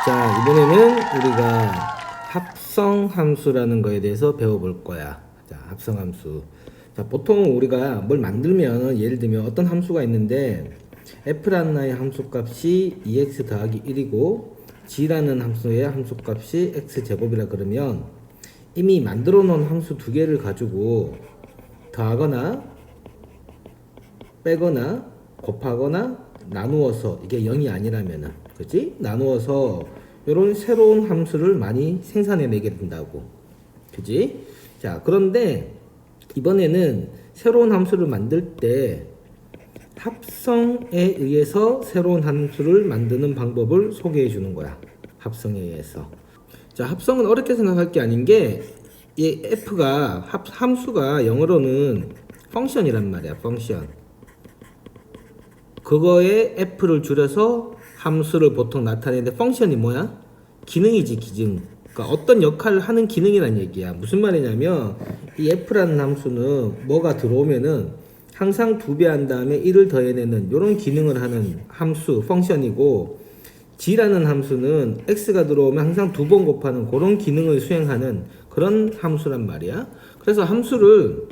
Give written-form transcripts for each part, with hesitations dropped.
자, 이번에는 우리가 합성 함수라는 거에 대해서 배워볼 거야. 자, 합성 함수. 자, 보통 우리가 뭘 만들면 예를 들면 어떤 함수가 있는데 f라는 나의 함수값이 2x 더하기 1이고 g라는 함수의 함수값이 x제곱이라 그러면 이미 만들어 놓은 함수 두 개를 가지고 더하거나 빼거나 곱하거나 나누어서 이게 0이 아니라면은 그치? 나누어서 이런 새로운 함수를 많이 생산해내게 된다고 그치? 자, 그런데 이번에는 새로운 함수를 만들 때 합성에 의해서 새로운 함수를 만드는 방법을 소개해 주는 거야. 합성에 의해서. 자, 합성은 어렵게 생각할 게 아닌 게 이 f가 함수가 영어로는 펑션이란 말이야. 펑션. 그거에 f를 줄여서 함수를 보통 나타내는데 펑션이 뭐야? 기능이지, 기능. 그러니까 어떤 역할을 하는 기능이란 얘기야. 무슨 말이냐면 이 f라는 함수는 뭐가 들어오면은 항상 2배 한 다음에 1을 더해내는 이런 기능을 하는 함수, 펑션이고 g라는 함수는 x가 들어오면 항상 2번 곱하는 그런 기능을 수행하는 그런 함수란 말이야. 그래서 함수를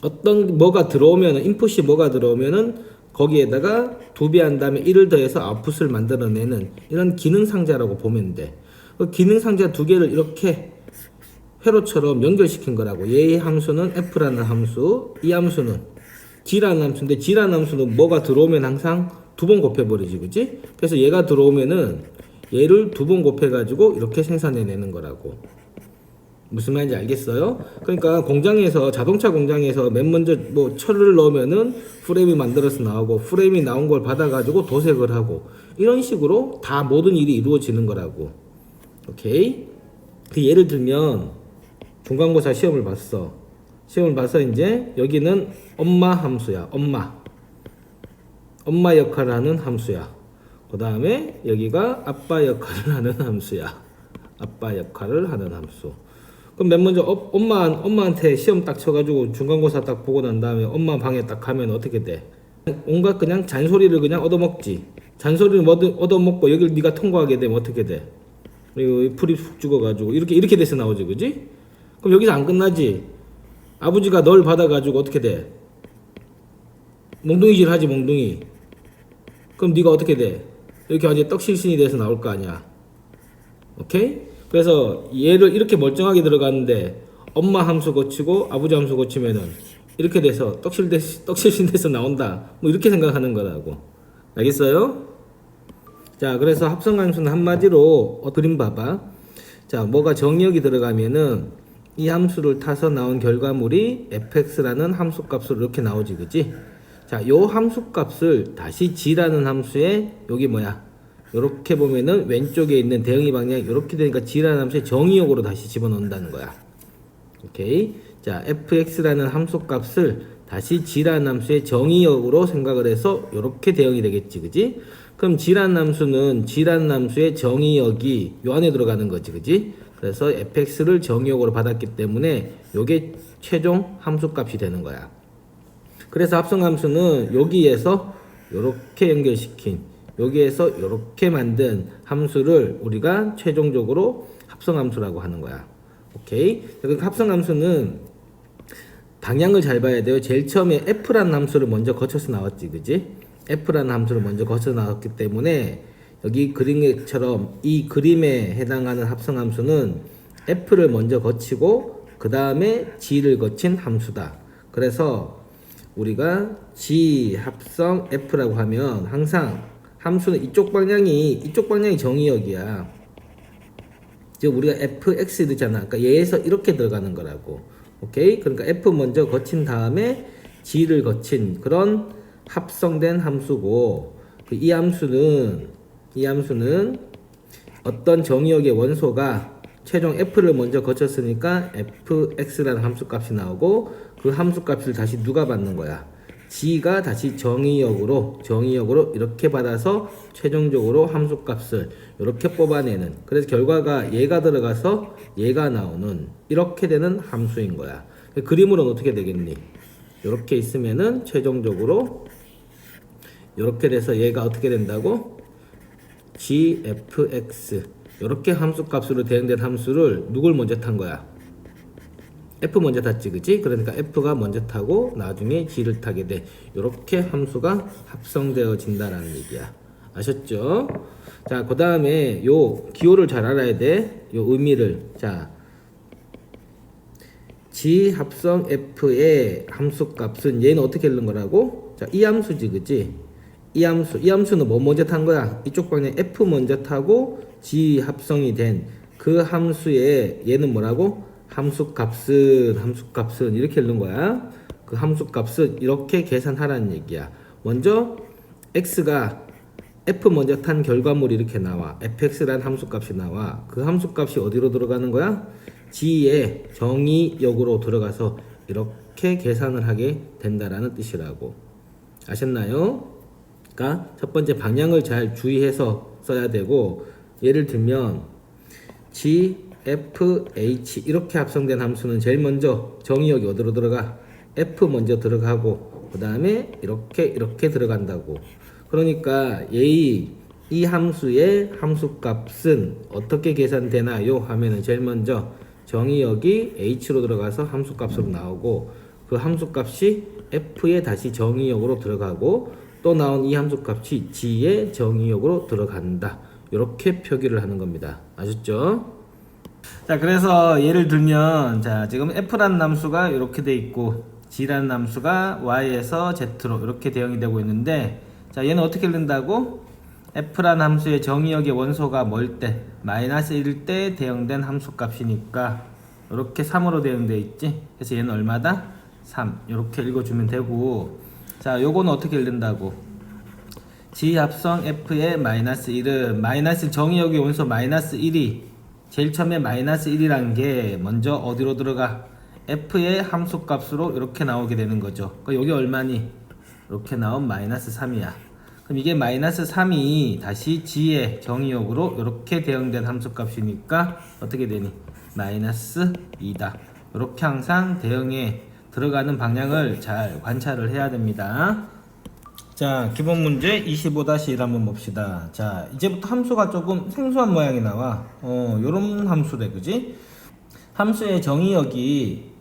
어떤 뭐가 들어오면은 인풋이 뭐가 들어오면은 거기에다가 2배 한 다음에 1을 더해서 아웃풋을 만들어내는 이런 기능 상자라고 보면 돼. 그 기능 상자 두 개를 이렇게 회로처럼 연결시킨 거라고. 얘의 함수는 f라는 함수, 이 함수는 g라는 함수인데 g라는 함수는 뭐가 들어오면 항상 2번 곱해버리지, 그치? 그래서 얘가 들어오면은 얘를 2번 곱해가지고 이렇게 생산해내는 거라고. 무슨 말인지 알겠어요? 그러니까 공장에서 자동차 공장에서 맨 먼저 뭐 철을 넣으면은 프레임이 만들어서 나오고 프레임이 나온 걸 받아가지고 도색을 하고 이런 식으로 다 모든 일이 이루어지는 거라고. 오케이? 그 예를 들면 중간고사 시험을 봤어. 시험을 봐서 이제 여기는 엄마 함수야. 엄마 역할을 하는 함수야. 그 다음에 여기가 아빠 역할을 하는 함수야. 아빠 역할을 하는 함수. 그럼 맨 먼저 엄마한테 시험 딱 쳐가지고 중간고사 딱 보고 난 다음에 엄마 방에 딱 가면 어떻게 돼? 온갖 그냥 잔소리를 그냥 얻어먹지. 잔소리를 얻어먹고 여기를 네가 통과하게 되면 어떻게 돼? 그리고 풀이 푹 죽어가지고 이렇게 돼서 나오지, 그지? 그럼 여기서 안 끝나지. 아버지가 널 받아가지고 어떻게 돼? 몽둥이질 하지, 몽둥이. 그럼 네가 어떻게 돼? 이렇게 완전 떡실신이 돼서 나올 거 아니야. 오케이? 그래서 얘를 이렇게 멀쩡하게 들어갔는데 엄마 함수 고치고 아버지 함수 고치면은 이렇게 돼서 떡실신 돼서 나온다. 뭐 이렇게 생각하는 거라고. 알겠어요? 자, 그래서 합성 함수는 한마디로 그림 봐봐. 자, 뭐가 정의역이 들어가면은 이 함수를 타서 나온 결과물이 fx라는 함수값으로 이렇게 나오지, 그치? 자, 요 함수값을 다시 g라는 함수에 여기 뭐야? 요렇게 보면은 왼쪽에 있는 대응이 방향이 이렇게 되니까 g라는 함수의 정의역으로 다시 집어넣는다는 거야. 오케이? 자, fx라는 함수값을 다시 g라는 함수의 정의역으로 생각을 해서 요렇게 대응이 되겠지, 그지? 그럼 g라는 함수의 정의역이 요 안에 들어가는 거지, 그지? 그래서 fx를 정의역으로 받았기 때문에 요게 최종 함수값이 되는 거야. 그래서 합성함수는 여기에서 요렇게 연결시킨 여기에서 이렇게 만든 함수를 우리가 최종적으로 합성함수라고 하는 거야. 오케이? 그러니까 합성함수는 방향을 잘 봐야 돼요. 제일 처음에 f라는 함수를 먼저 거쳐서 나왔지, 그지? f라는 함수를 먼저 거쳐서 나왔기 때문에 여기 그림처럼 이 그림에 해당하는 합성함수는 f를 먼저 거치고 그 다음에 g를 거친 함수다. 그래서 우리가 g 합성 f라고 하면 항상 함수는 이쪽 방향이 정의역이야. 지금 우리가 fx 되잖아. 그러니까 얘에서 이렇게 들어가는 거라고. 오케이? 그러니까 f 먼저 거친 다음에 g를 거친 그런 합성된 함수고 이 함수는 어떤 정의역의 원소가 최종 f를 먼저 거쳤으니까 fx라는 함수값이 나오고 그 함수값을 다시 누가 받는 거야? g가 다시 정의역으로 이렇게 받아서 최종적으로 함수값을 이렇게 뽑아내는, 그래서 결과가 얘가 들어가서 얘가 나오는 이렇게 되는 함수인 거야. 그림으로는 어떻게 되겠니? 이렇게 있으면은 최종적으로 이렇게 돼서 얘가 어떻게 된다고? gfx 이렇게 함수값으로 대응된 함수를 누굴 먼저 탄 거야? f 먼저 탔지, 그지? 그러니까 f가 먼저 타고 나중에 g를 타게 돼. 이렇게 함수가 합성되어진다라는 얘기야. 아셨죠? 자, 그 다음에 요 기호를 잘 알아야 돼. 요 의미를. 자, g 합성 f의 함수값은 얘는 어떻게 읽는 거라고? 자, 이 함수지, 그지? 이 함수는 뭐 먼저 탄 거야? 이쪽 방향 f 먼저 타고 g 합성이 된 그 함수의 얘는 뭐라고? 함수값은 이렇게 읽는 거야. 그 함수값은 이렇게 계산하라는 얘기야. 먼저 x가 f 먼저 탄 결과물이 이렇게 나와. fx라는 함수값이 나와. 그 함수값이 어디로 들어가는 거야? g의 정의역으로 들어가서 이렇게 계산을 하게 된다라는 뜻이라고. 아셨나요? 그러니까 첫 번째 방향을 잘 주의해서 써야 되고, 예를 들면 g, f, h 이렇게 합성된 함수는 제일 먼저 정의역이 어디로 들어가? f 먼저 들어가고 그 다음에 이렇게 들어간다고. 그러니까 이 함수의 함수값은 어떻게 계산되나요? 하면은 제일 먼저 정의역이 h로 들어가서 함수값으로 나오고, 그 함수값이 f에 다시 정의역으로 들어가고, 또 나온 이 함수값이 g의 정의역으로 들어간다. 이렇게 표기를 하는 겁니다. 아셨죠? 자, 그래서 예를 들면, 자, 지금 f라는 함수가 이렇게 돼 있고 g라는 함수가 y에서 z로 이렇게 대응이 되고 있는데, 자, 얘는 어떻게 읽는다고? f라는 함수의 정의역의 원소가 뭘 때? 마이너스 1일 때 대응된 함수값이니까 이렇게 3으로 대응되어 있지? 그래서 얘는 얼마다? 3. 이렇게 읽어주면 되고, 자, 요거는 어떻게 읽는다고? g 합성 f의 마이너스 1은 마이너스 정의역의 원소 마이너스 1이 제일 처음에 마이너스 1이라는 게 먼저 어디로 들어가? f의 함수값으로 이렇게 나오게 되는 거죠. 그러니까 여기 얼마니? 이렇게 나온 마이너스 3이야. 그럼 이게 마이너스 3이 다시 g의 정의역으로 이렇게 대응된 함수값이니까 어떻게 되니? 마이너스 2다. 이렇게 항상 대응에 들어가는 방향을 잘 관찰을 해야 됩니다. 자, 기본 문제 25-1 한번 봅시다. 자, 이제부터 함수가 조금 생소한 모양이 나와. 요런 함수래, 그지? 함수의 정의역이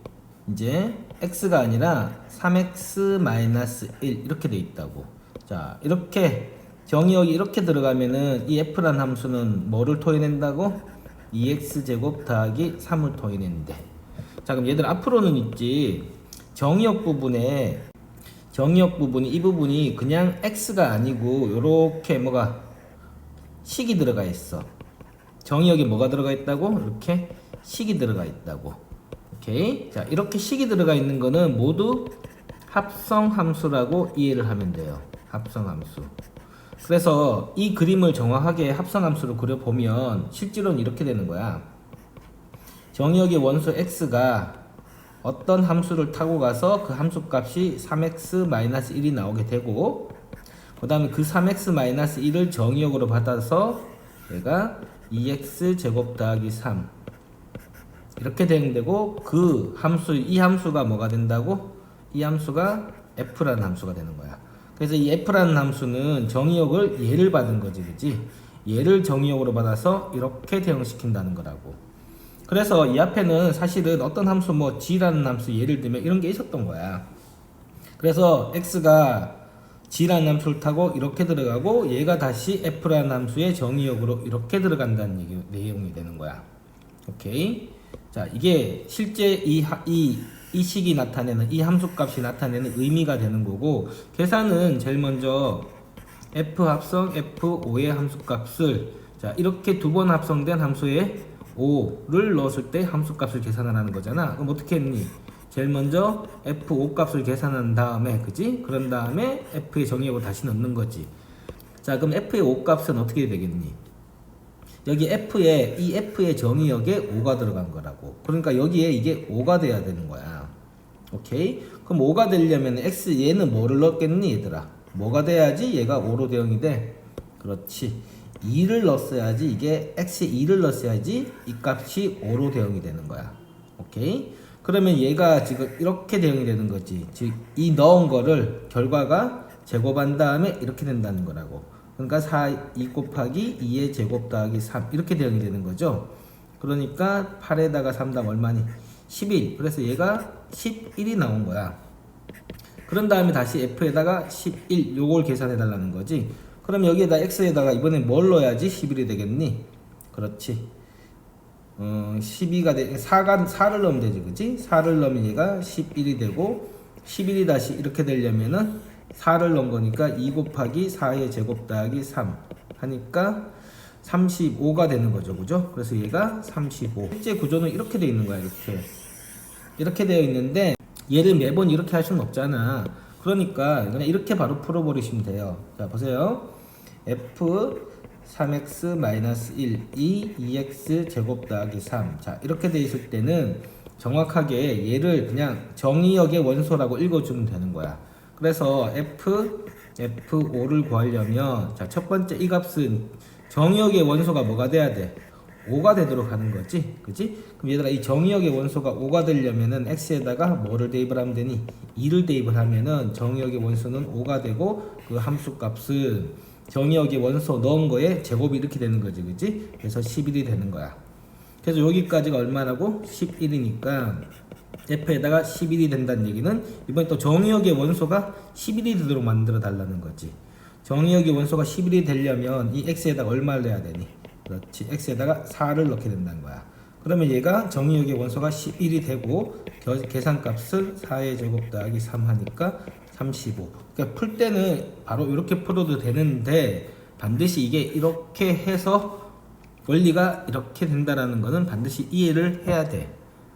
이제 x가 아니라 3x-1 이렇게 돼 있다고. 자, 이렇게 정의역이 이렇게 들어가면은 이 f라는 함수는 뭐를 토해낸다고? 2x제곱 더하기 3을 토해낸대. 자, 그럼 얘들 앞으로는 있지. 정의역 부분이 이 부분이 그냥 x가 아니고 요렇게 뭐가 식이 들어가 있어. 정의역에 뭐가 들어가 있다고? 이렇게 식이 들어가 있다고. 오케이. 자, 이렇게 식이 들어가 있는 거는 모두 합성함수라고 이해를 하면 돼요. 합성함수. 그래서 이 그림을 정확하게 합성함수로 그려보면 실제로는 이렇게 되는 거야. 정의역의 원소 x가 어떤 함수를 타고 가서 그 함수값이 3x-1이 나오게 되고, 그 다음에 그 3x-1을 정의역으로 받아서 얘가 2x 제곱 더하기 3 이렇게 대응되고, 이 함수가 뭐가 된다고? 이 함수가 f라는 함수가 되는 거야. 그래서 이 f라는 함수는 정의역을 얘를 받은 거지, 그치? 얘를 정의역으로 받아서 이렇게 대응시킨다는 거라고. 그래서 이 앞에는 사실은 어떤 함수, 뭐 g라는 함수 예를 들면 이런 게 있었던 거야. 그래서 x가 g라는 함수를 타고 이렇게 들어가고, 얘가 다시 f라는 함수의 정의역으로 이렇게 들어간다는 내용이 되는 거야. 오케이. 자, 이게 실제 이 식이 나타내는, 이 함수값이 나타내는 의미가 되는 거고, 계산은 제일 먼저 f 합성 f5의 함수값을, 자, 이렇게 두 번 합성된 함수에 5를 넣었을 때 함수값을 계산하는 거잖아. 그럼 어떻게 했니? 제일 먼저 f5 값을 계산한 다음에, 그지? 그런 다음에 f의 정의역을 다시 넣는 거지. 자, 그럼 f의 5 값은 어떻게 되겠니? 여기 이 f의 정의역에 5가 들어간 거라고. 그러니까 여기에 이게 5가 돼야 되는 거야. 오케이? 그럼 5가 되려면 얘는 뭐를 넣었겠니, 얘들아? 뭐가 돼야지 얘가 5로 대응이 돼? 그렇지. 2를 넣었어야지, 이게 x에 2를 넣었어야지 이 값이 5로 대응이 되는 거야. 오케이? 그러면 얘가 지금 이렇게 대응이 되는 거지. 즉, 이 넣은 거를 결과가 제곱한 다음에 이렇게 된다는 거라고. 그러니까 2 곱하기 2의 제곱 더하기 3 이렇게 대응이 되는 거죠. 그러니까 8에다가 3 더하면 얼마니? 11. 그래서 얘가 11이 나온 거야. 그런 다음에 다시 f에다가 11 요걸 계산해 달라는 거지. 그럼 여기에다 x에다가 이번엔 뭘 넣어야지 11이 되겠니? 그렇지. 12가 4를 넣으면 되지, 그치? 4를 넣으면 얘가 11이 되고 11이 다시 이렇게 되려면은 4를 넣은 거니까 2 곱하기 4의 제곱 더하기 3 하니까 35가 되는 거죠, 그죠? 그래서 얘가 35. 실제 구조는 이렇게 되어 있는 거야, 이렇게 되어 있는데 얘를 매번 이렇게 할 수는 없잖아. 그러니까 그냥 이렇게 바로 풀어버리시면 돼요. 자, 보세요. f 3x-1 2x 제곱 더하기 3. 자, 이렇게 돼 있을 때는 정확하게 얘를 그냥 정의역의 원소라고 읽어주면 되는 거야. 그래서 f5를 구하려면 자, 첫 번째 이 값은 정의역의 원소가 뭐가 돼야 돼? 5가 되도록 하는 거지, 그지? 그럼 얘들아, 이 정의역의 원소가 5가 되려면은 x에다가 뭐를 대입을 하면 되니? 2를 대입을 하면은 정의역의 원소는 5가 되고 그 함수 값은 정의역의 원소 넣은 거에 제곱이 이렇게 되는 거지, 그지? 그래서 11이 되는 거야. 그래서 여기까지가 얼마라고? 11이니까 f에다가 11이 된다는 얘기는 이번에 또 정의역의 원소가 11이 되도록 만들어 달라는 거지. 정의역의 원소가 11이 되려면 이 x에다가 얼마를 내야 되니? 그렇지, x에다가 4를 넣게 된다는 거야. 그러면 얘가 정의역의 원소가 11이 되고 계산값을 4의 제곱 더하기 3 하니까 35. 그러니까 풀 때는 바로 이렇게 풀어도 되는데 반드시 이게 이렇게 해서 원리가 이렇게 된다라는 거는 반드시 이해를 해야 돼.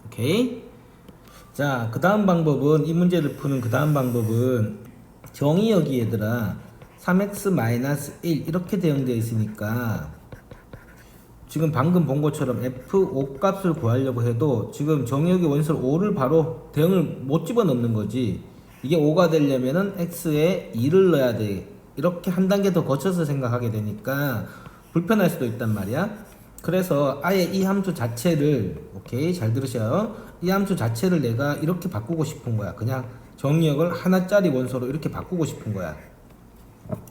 오케이? 자, 그 다음 방법은, 이 문제를 푸는 그 다음 방법은 정의역이 얘들아 3x-1 이렇게 대응되어 있으니까 지금 방금 본 것처럼 f5 값을 구하려고 해도 지금 정의역의 원소를 5를 바로 대응을 못 집어넣는 거지. 이게 5가 되려면은 x에 2를 넣어야 돼. 이렇게 한 단계 더 거쳐서 생각하게 되니까 불편할 수도 있단 말이야. 그래서 아예 이 함수 자체를, 오케이, 잘 들으셔요. 이 함수 자체를 내가 이렇게 바꾸고 싶은 거야. 그냥 정의역을 하나짜리 원소로 이렇게 바꾸고 싶은 거야.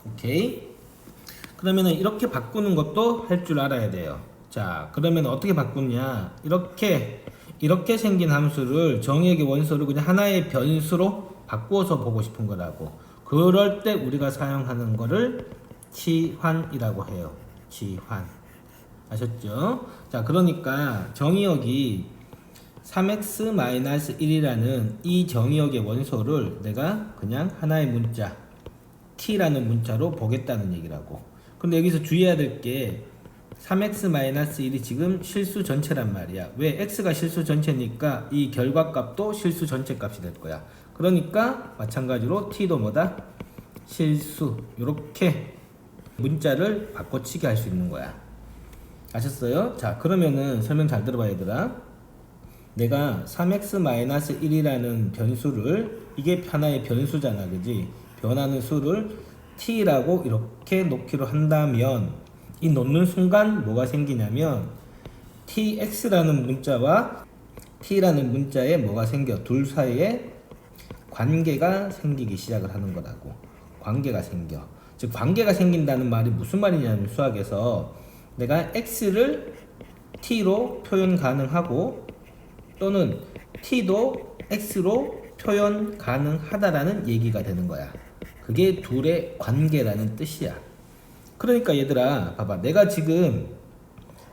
오케이. 그러면은 이렇게 바꾸는 것도 할 줄 알아야 돼요. 자, 그러면 어떻게 바꾸냐? 이렇게 생긴 함수를 정의역의 원소를 그냥 하나의 변수로 바꾸어서 보고 싶은 거라고. 그럴 때 우리가 사용하는 거를 치환이라고 해요. 치환. 아셨죠? 자, 그러니까 정의역이 3x-1이라는 이 정의역의 원소를 내가 그냥 하나의 문자 t라는 문자로 보겠다는 얘기라고. 근데 여기서 주의해야 될 게 3x-1이 지금 실수 전체란 말이야. 왜? x가 실수 전체니까 이 결과값도 실수 전체 값이 될 거야. 그러니까 마찬가지로 t도 뭐다? 실수. 이렇게 문자를 바꿔치기 할 수 있는 거야. 아셨어요? 자, 그러면은 설명 잘 들어봐 얘들아. 내가 3x-1이라는 변수를, 이게 하나의 변수잖아, 그지? 변하는 수를 t라고 이렇게 놓기로 한다면 이 놓는 순간 뭐가 생기냐면 tx라는 문자와 t라는 문자에 뭐가 생겨? 둘 사이에 관계가 생기기 시작을 하는 거라고. 관계가 생겨. 즉 관계가 생긴다는 말이 무슨 말이냐면 수학에서 내가 x를 t로 표현 가능하고 또는 t도 x로 표현 가능하다라는 얘기가 되는 거야. 그게 둘의 관계라는 뜻이야. 그러니까 얘들아 봐봐, 내가 지금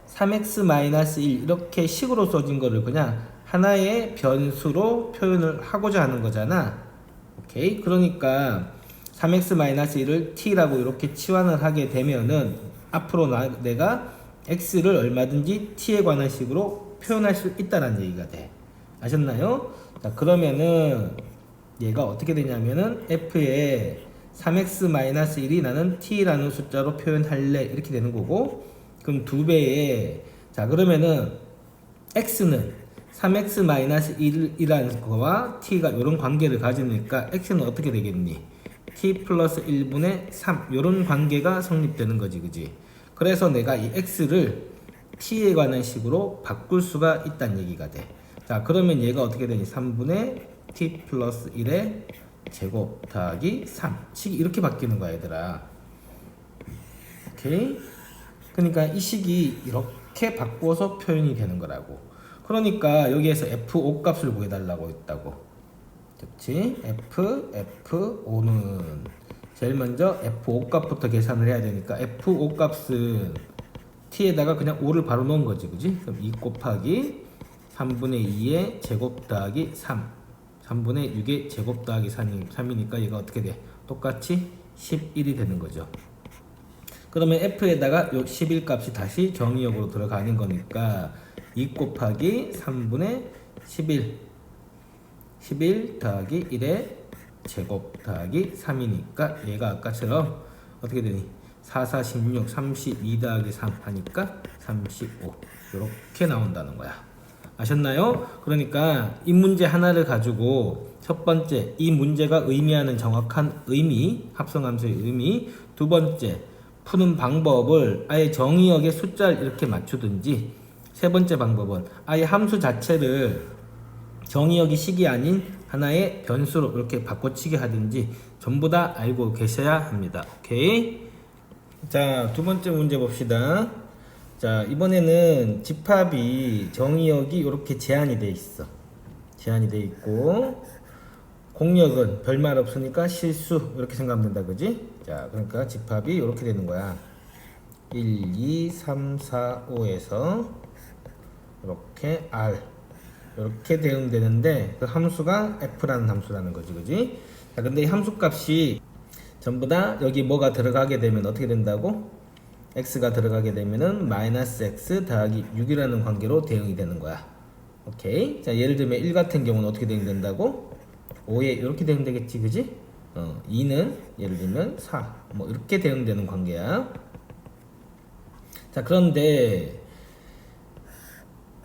3x-1 이렇게 식으로 써진 거를 그냥 하나의 변수로 표현을 하고자 하는 거잖아. 오케이? 그러니까 3x-1을 t라고 이렇게 치환을 하게 되면은 앞으로 내가 x를 얼마든지 t에 관한 식으로 표현할 수 있다는 얘기가 돼. 아셨나요? 자, 그러면은 얘가 어떻게 되냐면은 f에 3x-1이 나는 t라는 숫자로 표현할래 이렇게 되는 거고, 그럼 2배에, 자 그러면은 x는 3x-1이라는 거와 t가 이런 관계를 가지니까 x는 어떻게 되겠니? t 플러스 1분의 3 이런 관계가 성립되는 거지, 그지? 그래서 내가 이 x를 t에 관한 식으로 바꿀 수가 있다는 얘기가 돼. 자, 그러면 얘가 어떻게 되니? 3분의 t 플러스 1의 제곱 더하기 3 식이 이렇게 바뀌는 거야 얘들아. 오케이? 그러니까 이 식이 이렇게 바꿔서 표현이 되는 거라고. 그러니까 여기에서 F5 값을 구해달라고 했다고. 그렇지? F5는 제일 먼저 F5 값부터 계산을 해야 되니까 F5 값은 t에다가 그냥 5를 바로 넣은 거지, 그지? 그럼 2 곱하기 3분의 2의 제곱 더하기 3, 3분의 6의 제곱 더하기 3이니까 얘가 어떻게 돼? 똑같이 11이 되는 거죠. 그러면 f에다가 요 11 값이 다시 정의역으로 들어가는 거니까 2 곱하기 3분의 11 더하기 1의 제곱 더하기 3이니까 얘가 아까처럼 어떻게 되니? 4, 4, 16, 32 더하기 3 하니까 35 이렇게 나온다는 거야. 아셨나요? 그러니까 이 문제 하나를 가지고 첫 번째 이 문제가 의미하는 정확한 의미, 합성함수의 의미, 두 번째 푸는 방법을 아예 정의역의 숫자를 이렇게 맞추든지, 세 번째 방법은 아예 함수 자체를 정의역이 식이 아닌 하나의 변수로 이렇게 바꿔치기 하든지 전부 다 알고 계셔야 합니다. 오케이? 자, 두 번째 문제 봅시다. 자, 이번에는 집합이 정의역이 이렇게 제한이 돼 있어. 제한이 돼 있고 공역은 별말 없으니까 실수 이렇게 생각하면 된다, 그지? 자, 그러니까 집합이 이렇게 되는 거야. 1, 2, 3, 4, 5에서 이렇게 R 이렇게 대응되는데 그 함수가 f라는 함수라는 거지, 그지? 자, 근데 이 함수 값이 전부 다 여기 뭐가 들어가게 되면 어떻게 된다고? x가 들어가게 되면은 마이너스 x 더하기 6이라는 관계로 대응이 되는 거야. 오케이? 자, 예를 들면 1 같은 경우는 어떻게 대응된다고? 5에 이렇게 대응되겠지, 그지? 2는 예를 들면 4, 뭐 이렇게 대응되는 관계야. 자, 그런데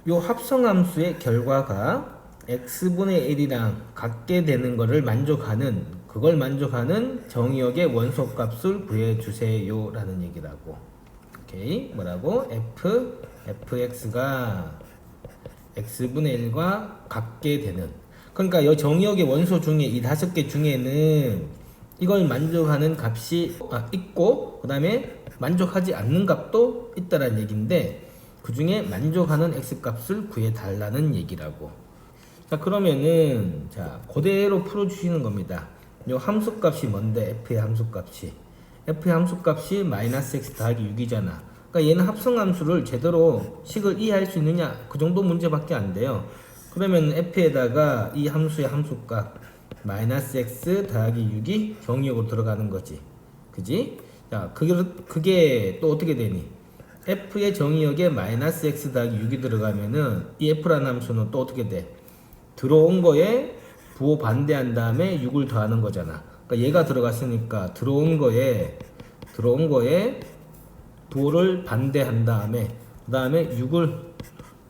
요 합성함수의 결과가 x분의 1이랑 같게 되는 거를 만족하는, 그걸 만족하는 정의역의 원소값을 구해주세요 라는 얘기라고. 오케이? 뭐라고? fx가 x분의 1과 같게 되는, 그러니까 이 정의역의 원소 중에 이 5개 중에는 이걸 만족하는 값이 있고 그 다음에 만족하지 않는 값도 있다라는 얘기인데 그 중에 만족하는 x값을 구해달라는 얘기라고. 자, 그러면은 자, 그대로 풀어주시는 겁니다. 요 함수값이 뭔데? f의 함수값이 마이너스 x 더하기 6이잖아. 그러니까 얘는 합성함수를 제대로 식을 이해할 수 있느냐, 그 정도 문제밖에 안 돼요. 그러면 f에다가 이 함수의 함수값 마이너스 x 더하기 6이 정의역으로 들어가는 거지, 그지? 자, 그게 또 어떻게 되니? f의 정의역에 마이너스 x 더하기 6이 들어가면은 이 f라는 함수는 또 어떻게 돼? 들어온 거에 부호 반대한 다음에 6을 더하는 거잖아. 그러니까 얘가 들어갔으니까 들어온 거에 부호를 반대한 다음에 그 다음에 6을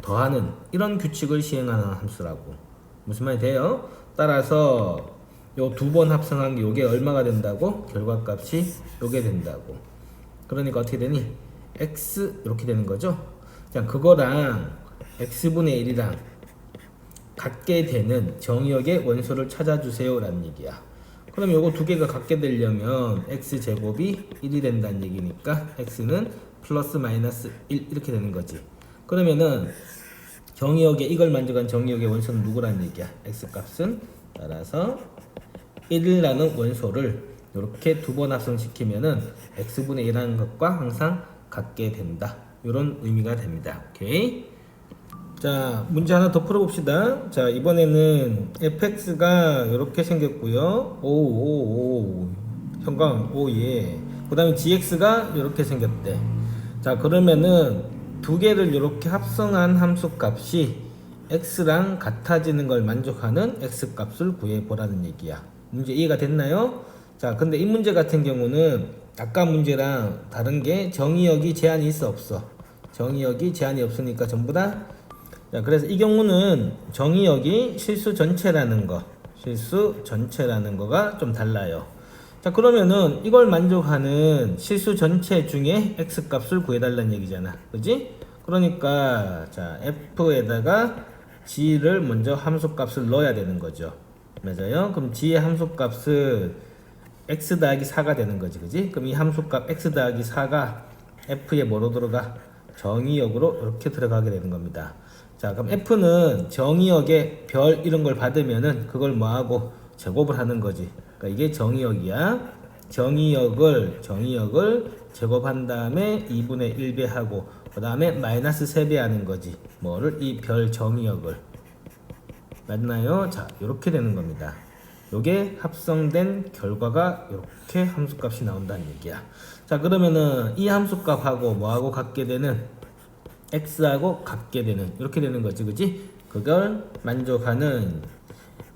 더하는 이런 규칙을 시행하는 함수라고. 무슨 말이 돼요? 따라서 요 두 번 합성한 게 요게 얼마가 된다고? 결과값이 요게 된다고. 그러니까 어떻게 되니? x 이렇게 되는 거죠. 자, 그거랑 x분의 1이랑 같게 되는 정의역의 원소를 찾아주세요 라는 얘기야. 그럼 요거 두 개가 같게 되려면 x제곱이 1이 된다는 얘기니까 x는 플러스 마이너스 1 이렇게 되는 거지. 그러면은 정의역에 이걸 만족한 정의역의 원소는 누구라는 얘기야? x값은 따라서 1이라는 원소를 이렇게 두 번 합성시키면은 x분의 1이라는 것과 항상 같게 된다. 이런 의미가 됩니다. 오케이? 자, 문제 하나 더 풀어봅시다. 자, 이번에는 fx가 이렇게 생겼고요. 오, 형광, 예. 그 다음에 gx가 이렇게 생겼대. 자, 그러면은 두 개를 이렇게 합성한 함수 값이 x랑 같아지는 걸 만족하는 x 값을 구해보라는 얘기야. 문제 이해가 됐나요? 자, 근데 이 문제 같은 경우는 아까 문제랑 다른 게 정의역이 제한이 있어 없어? 정의역이 제한이 없으니까 전부 다. 자, 그래서 이 경우는 정의역이 실수 전체라는 거가 좀 달라요. 자, 그러면은 이걸 만족하는 실수 전체 중에 x 값을 구해달라는 얘기잖아, 그지? 그러니까 자, f에다가 g를 먼저 함수 값을 넣어야 되는 거죠. 맞아요? 그럼 g의 함수 값은 x 더하기 4가 되는 거지, 그지? 그럼 이 함수 값 x 더하기 4가 f에 뭐로 들어가? 정의역으로 이렇게 들어가게 되는 겁니다. 자, 그럼 f는 정의역에 별 이런 걸 받으면은 그걸 뭐하고 제곱을 하는 거지. 그러니까 이게 정의역이야. 정의역을 제곱한 다음에 2분의 1배 하고 그 다음에 마이너스 3배 하는 거지. 뭐를? 이 별 정의역을. 맞나요? 자, 이렇게 되는 겁니다. 요게 합성된 결과가 이렇게 함수값이 나온다는 얘기야. 자, 그러면은 이 함수값하고 뭐하고 같게 되는? x하고 같게 되는 이렇게 되는 거지, 그지? 그걸 만족하는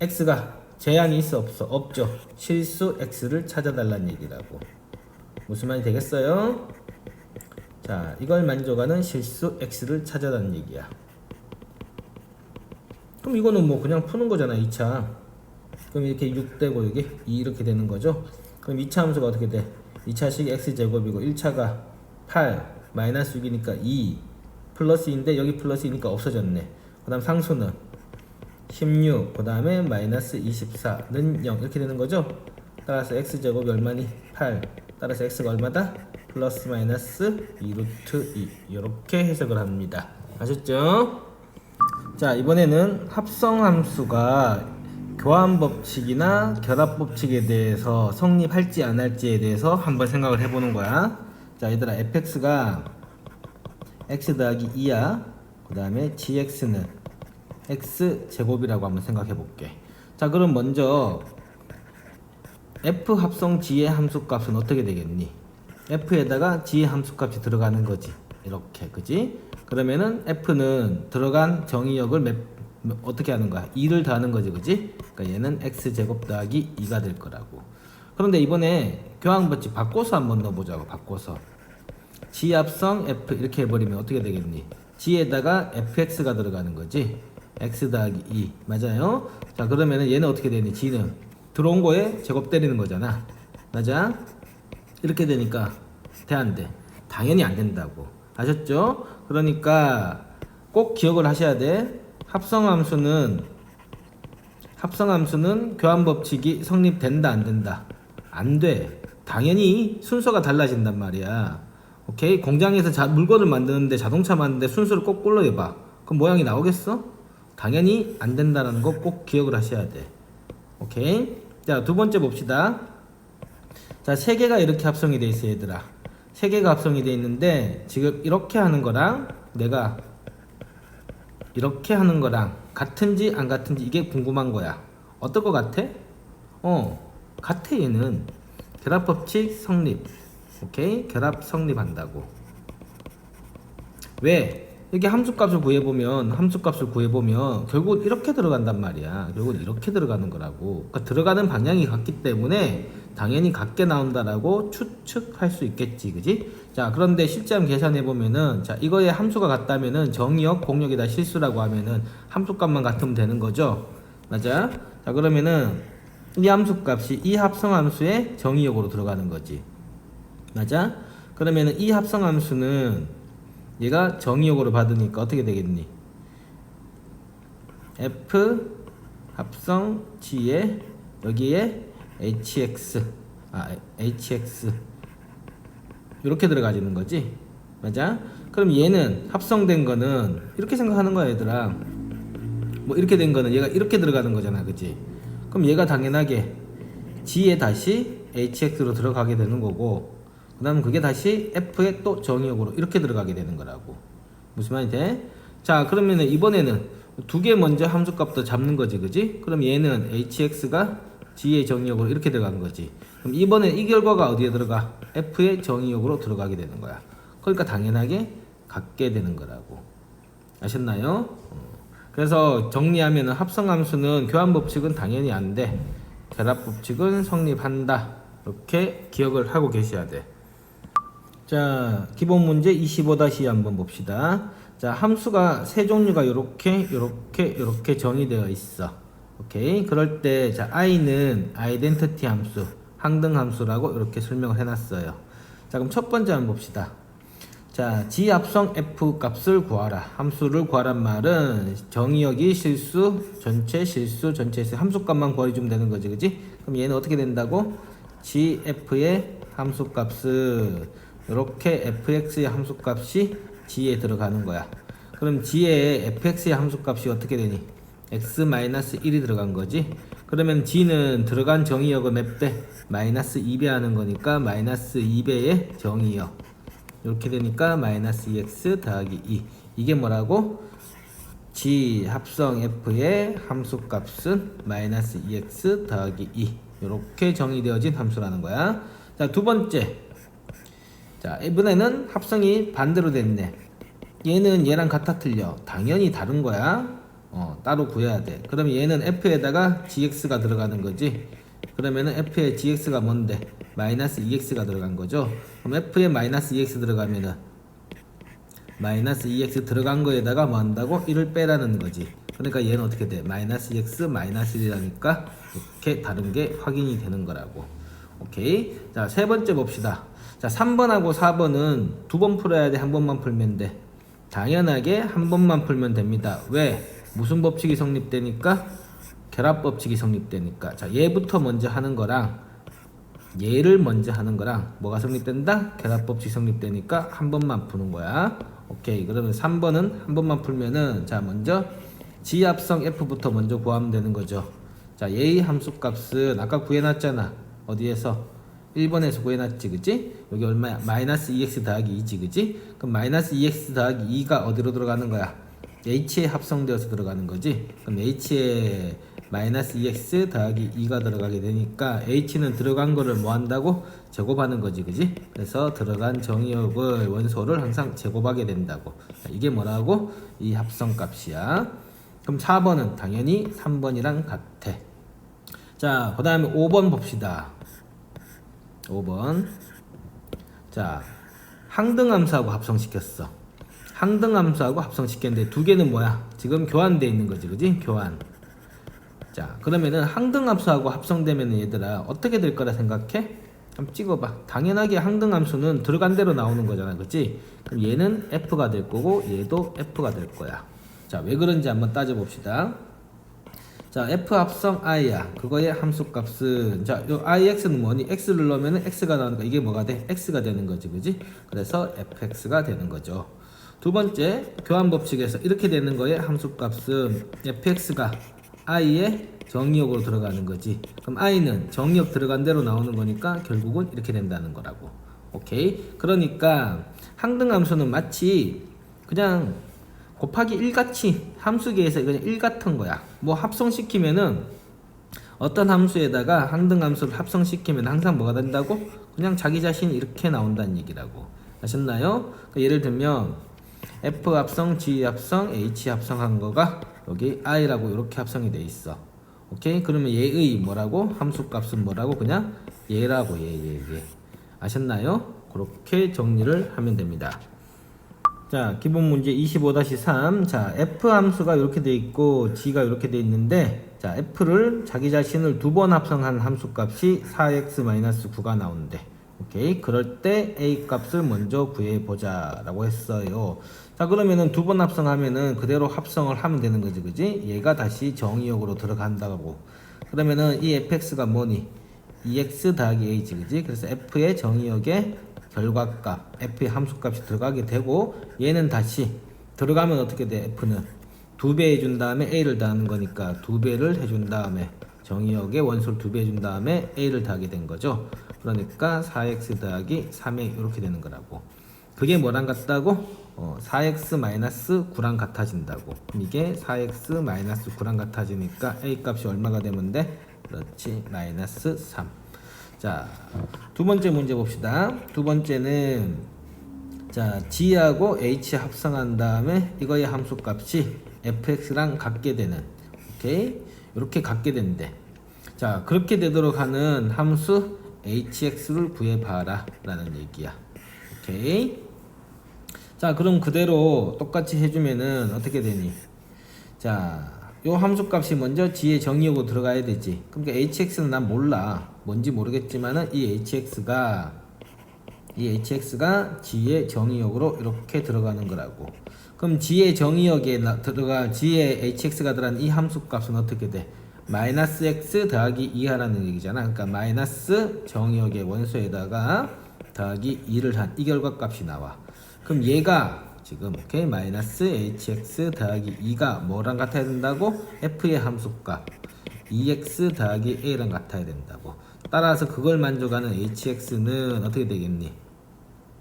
x가 제한이 있어 없어? 없죠. 실수 x를 찾아달라는 얘기라고. 무슨 말이 되겠어요? 자, 이걸 만족하는 실수 x를 찾아달라는 얘기야. 그럼 이거는 뭐 그냥 푸는 거잖아. 2차. 그럼 이렇게 6 되고 이게 2 이렇게 되는 거죠. 그럼 2차 함수가 어떻게 돼? 2차식 x제곱이고 1차가 8 마이너스 6이니까 2 플러스인데 여기 플러스이니까 없어졌네. 그 다음 상수는 16 그 다음에 마이너스 24는 0 이렇게 되는 거죠. 따라서 x제곱이 얼마니? 8 따라서 x가 얼마다? 플러스 마이너스 2루트 2 이렇게 해석을 합니다. 아셨죠? 자, 이번에는 합성함수가 교환법칙이나 결합법칙에 대해서 성립할지 안 할지에 대해서 한번 생각을 해보는 거야. 자, 얘들아, fx가 x 더하기 2야. 그 다음에 gx는 x제곱이라고 한번 생각해 볼게. 자, 그럼 먼저 f 합성 g의 함수값은 어떻게 되겠니? f에다가 g의 함수값이 들어가는 거지. 이렇게, 그지? 그러면은 f는 들어간 정의역을 어떻게 하는 거야? 2를 더하는 거지, 그지? 그러니까 얘는 x제곱 더하기 2가 될 거라고. 그런데 이번에 교환법칙 바꿔서 한번 넣어보자고. 바꿔서 g 합성 f 이렇게 해버리면 어떻게 되겠니? g에다가 fx가 들어가는 거지. x 더하기 2 맞아요? 자, 그러면은 얘는 어떻게 되니? g는 들어온 거에 제곱 때리는 거잖아. 맞아? 이렇게 되니까 돼 안 돼? 당연히 안 된다고. 아셨죠? 그러니까 꼭 기억을 하셔야 돼. 합성함수는 교환법칙이 성립된다 안 된다? 안 돼. 당연히 순서가 달라진단 말이야. 오케이? 공장에서 물건을 만드는데 자동차 만드는데 순서를 꼭 골라봐. 그럼 모양이 나오겠어? 당연히 안 된다는 거 꼭 기억을 하셔야 돼. 오케이? 자, 두 번째 봅시다. 자, 세 개가 이렇게 합성이 돼 있어, 얘들아. 세 개가 합성이 돼 있는데 지금 이렇게 하는 거랑 내가 이렇게 하는 거랑 같은지 안 같은지 이게 궁금한 거야. 어떨 것 같아? 같아. 얘는 결합법칙 성립. 오케이? 결합 성립한다고. 왜? 이렇게 함수값을 구해보면 결국 이렇게 들어간단 말이야. 결국 이렇게 들어가는 거라고. 그러니까 들어가는 방향이 같기 때문에 당연히 같게 나온다라고 추측할 수 있겠지, 그지? 자, 그런데 실제 한번 계산해보면은, 자, 이거의 함수가 같다면은 정의역, 공역이 실수라고 하면은 함수값만 같으면 되는 거죠? 맞아? 자, 그러면은 이 함수값이 이 합성함수의 정의역으로 들어가는 거지. 맞아? 그러면은 이 합성함수는 얘가 정의역으로 받으니까 어떻게 되겠니? f 합성 g에 여기에 hx 이렇게 들어가지는 거지. 맞아? 그럼 얘는 합성된 거는 이렇게 생각하는 거야, 얘들아. 뭐 이렇게 된 거는 얘가 이렇게 들어가는 거잖아, 그치? 그럼 얘가 당연하게 g에 다시 hx로 들어가게 되는 거고, 그 다음 그게 다시 f의 또 정의역으로 이렇게 들어가게 되는 거라고. 무슨 말이 돼? 자, 그러면은 이번에는 두 개 먼저 함수값도 잡는 거지, 그지? 그럼 얘는 hx가 g의 정의역으로 이렇게 들어가는 거지. 그럼 이번에 이 결과가 어디에 들어가? f의 정의역으로 들어가게 되는 거야. 그러니까 당연하게 같게 되는 거라고. 아셨나요? 그래서 정리하면은 합성함수는 교환법칙은 당연히 안 돼. 결합법칙은 성립한다. 이렇게 기억을 하고 계셔야 돼. 자, 기본 문제 25-2 한번 봅시다. 자, 함수가 세 종류가 요렇게 정의되어 있어. 오케이. 그럴 때, 자, i는 아이덴티티 함수, 항등 함수라고 이렇게 설명을 해놨어요. 자, 그럼 첫 번째 한번 봅시다. 자, g 합성 f 값을 구하라. 함수를 구하란 말은 정의역이 실수, 전체 실수, 전체 실수 함수값만 구해주면 되는 거지, 그지? 그럼 얘는 어떻게 된다고? gf의 함수값을 이렇게 fx의 함수값이 g에 들어가는 거야. 그럼 g의 fx의 함수값이 어떻게 되니? x-1이 들어간 거지. 그러면 g는 들어간 정의역을 몇 배? 마이너스 2배 하는 거니까 마이너스 2배의 정의역. 이렇게 되니까 마이너스 2x 더하기 2. 이게 뭐라고? g 합성 f의 함수값은 마이너스 2x 더하기 2. 이렇게 정의되어진 함수라는 거야. 자, 두 번째. 자, 이번에는 합성이 반대로 됐네. 얘는 얘랑 같아 틀려. 당연히 다른 거야. 따로 구해야 돼. 그럼 얘는 f에다가 gx가 들어가는 거지. 그러면은 f에 gx가 뭔데? 마이너스 2x가 들어간 거죠. 그럼 f에 마이너스 2x 들어가면은 마이너스 2x 들어간 거에다가 뭐 한다고? 1을 빼라는 거지. 그러니까 얘는 어떻게 돼? 마이너스 2x 마이너스 1이라니까 이렇게 다른 게 확인이 되는 거라고. 오케이. 자, 세 번째 봅시다. 자, 3번하고 4번은 두 번 풀어야 돼? 한 번만 풀면 돼? 당연하게 한 번만 풀면 됩니다. 왜? 무슨 법칙이 성립되니까? 결합 법칙이 성립되니까. 자, 얘부터 먼저 하는 거랑 얘를 먼저 하는 거랑 뭐가 성립된다? 결합 법칙 성립되니까 한 번만 푸는 거야. 오케이. 그러면 3번은 한 번만 풀면은 자, 먼저 g 합성 f부터 먼저 구하면 되는 거죠. 자, 얘의 함수값은 아까 구해놨잖아. 어디에서? 1번에서 구해놨지, 그치? 여기 얼마야? 마이너스 2x 더하기 2지, 그치? 그럼 마이너스 2x 더하기 2가 어디로 들어가는 거야? h에 합성되어서 들어가는 거지. 그럼 h에 마이너스 2x 더하기 2가 들어가게 되니까 h는 들어간 거를 뭐 한다고? 제곱하는 거지, 그지? 그래서 들어간 정의역을 원소를 항상 제곱하게 된다고. 자, 이게 뭐라고? 이 합성값이야. 그럼 4번은 당연히 3번이랑 같아. 자, 그 다음에 5번 봅시다. 5번. 자, 항등함수하고 합성시켰어. 항등함수하고 합성시켰는데 두 개는 뭐야? 지금 교환되어 있는 거지, 그지? 교환. 자, 그러면은 항등함수하고 합성되면 얘들아 어떻게 될 거라 생각해? 한번 찍어봐. 당연하게 항등함수는 들어간 대로 나오는 거잖아, 그치? 그럼 얘는 f가 될 거고 얘도 f가 될 거야. 자, 왜 그런지 한번 따져봅시다. 자, f 합성 i야. 그거의 함수값은 자, 요 ix는 뭐니? x를 넣으면 x가 나오니까 이게 뭐가 돼? x가 되는 거지, 그지? 그래서 fx가 되는 거죠. 두 번째, 교환 법칙에서 이렇게 되는 거의 함수값은 fx가 i의 정의역으로 들어가는 거지. 그럼 i는 정의역 들어간 대로 나오는 거니까 결국은 이렇게 된다는 거라고. 오케이? 그러니까 항등함수는 마치 그냥 곱하기 1 같이 함수계에서 그냥 1 같은 거야. 뭐 합성시키면은 어떤 함수에다가 항등함수를 합성시키면 항상 뭐가 된다고? 그냥 자기 자신이 이렇게 나온다는 얘기라고. 아셨나요? 그러니까 예를 들면 F 합성, G 합성, H 합성한 거가 여기 I라고 이렇게 합성이 돼 있어. 오케이? 그러면 얘의 뭐라고? 함수값은 뭐라고? 그냥 얘라고 얘. 아셨나요? 그렇게 정리를 하면 됩니다. 자, 기본 문제 25-3. 자, F 함수가 이렇게 돼 있고 G가 이렇게 돼 있는데 자, F를 자기 자신을 두 번 합성한 함수값이 4x-9가 나오는데 오케이. 그럴 때 A 값을 먼저 구해보자 라고 했어요. 자, 그러면은 두 번 합성하면은 그대로 합성을 하면 되는 거지, 그지? 얘가 다시 정의역으로 들어간다고. 그러면은 이 fx가 뭐니? 2x 더하기 a지, 그지? 그래서 f의 정의역에 결과값, f의 함수값이 들어가게 되고 얘는 다시 들어가면 어떻게 돼? f는 2배 해준 다음에 a를 더하는 거니까 2배를 해준 다음에 정의역에 원소를 2배 해준 다음에 a를 더하게 된 거죠. 그러니까 4x 더하기 3에 이렇게 되는 거라고. 그게 뭐랑 같다고? 4x-9랑 같아진다고. 그럼 이게 4x-9랑 같아지니까 a 값이 얼마가 되면 돼? 그렇지, 마이너스 3. 자, 두 번째 문제 봅시다. 두 번째는 자, g하고 h 합성한 다음에 이거의 함수값이 fx랑 같게 되는, 오케이? 이렇게 같게 된대. 자, 그렇게 되도록 하는 함수 hx를 구해봐라 라는 얘기야. 오케이? 자, 그럼 그대로 똑같이 해주면은 어떻게 되니? 자, 요 함수값이 먼저 g의 정의역으로 들어가야 되지. 그러니까 hx는 난 몰라. 뭔지 모르겠지만은 이 hx가 g의 정의역으로 이렇게 들어가는 거라고. 그럼 g의 정의역에 g의 hx가 들어간 이 함수값은 어떻게 돼? 마이너스 x 더하기 2하라는 얘기잖아. 그러니까 마이너스 정의역의 원소에다가 더하기 2를 한 이 결과값이 나와. 그럼 얘가 지금 오케이 마이너스 hx 더하기 2가 뭐랑 같아야 된다고? f의 함수값 2x 더하기 a랑 같아야 된다고. 따라서 그걸 만족하는 hx는 어떻게 되겠니?